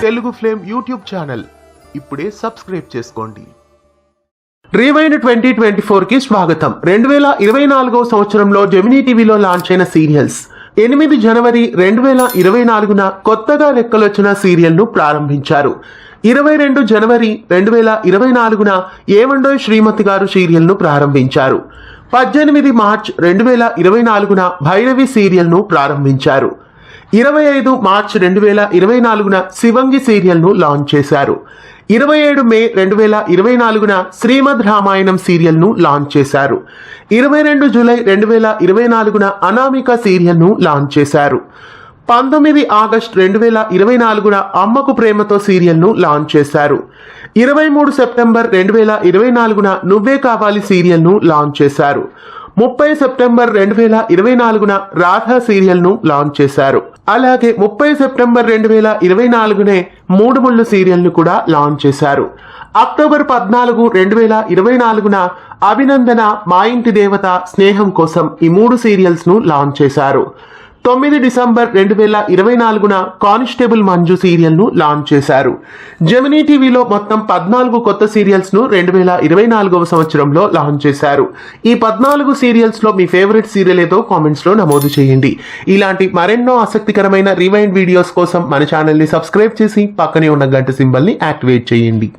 Telugu flame YouTube channel ఇప్పుడే subscribe చేసుకోండి. Rewind 2024 కి స్వాగతం. 2024వ సంవత్సరంలో జెమినీ టీవీలో లాంచ్ అయిన సీరియల్స్. 8 జనవరి 2024న కొత్తగా రెక్కలొచ్చిన సీరియల్ను ప్రారంభించారు. 22 జనవరి 2024న ఏమండోయ్ శ్రీమతి గారు సీరియల్ను ప్రారంభించారు. 18 మార్చ్ 2024న భైరవి సీరియల్ను ప్రారంభించారు. 25 మార్చ్ 2024న శివంగి సీరియల్ను లాంచ్ చేశారు. 27 మే 2024న శ్రీమద్ రామాయణం సీరియల్ను లాంచ్ చేశారు. 22 జూలై 2024న అనామిక సీరియల్ను లాంచ్ చేశారు. 19 ఆగస్టు 2024న అమ్మకు ప్రేమతో సీరియల్ను లాంచ్ చేశారు. 23 సెప్టెంబర్ 2024న నువ్వే కావాలి సీరియల్ను లాంచ్ చేశారు. 30 సెప్టెంబర్ 2024న రాధా సీరియల్ను లాంచ్ చేశారు. అలాగే 30 సెప్టెంబర్ 2024నే మూడు ముళ్ళు సీరియల్ను కూడా లాంచ్ చేశారు. అక్టోబర్ 14 2024న అభినందన, మా ఇంటి దేవత, స్నేహం కోసం ఈ మూడు సీరియల్స్ ను లాంచ్ చేశారు. 9 డిసెంబర్ 2024న కానిస్టేబుల్ మంజు సీరియల్ ను లాంచ్ చేశారు. జెమినీ టీవీలో మొత్తం 14 కొత్త సీరియల్స్ ను 2024వ సంవత్సరంలో లాంచ్ చేశారు. ఈ 14 సీరియల్స్ లో మీ ఫేవరెట్ సీరియల్ ఏదో కామెంట్స్ లో నమోదు చేయండి. ఇలాంటి మరెన్నో ఆసక్తికరమైన రివైండ్ వీడియోస్ కోసం మన ఛానల్ ని సబ్స్క్రైబ్ చేసి పక్కనే ఉన్న గంట సింబల్ ని యాక్టివేట్ చేయండి.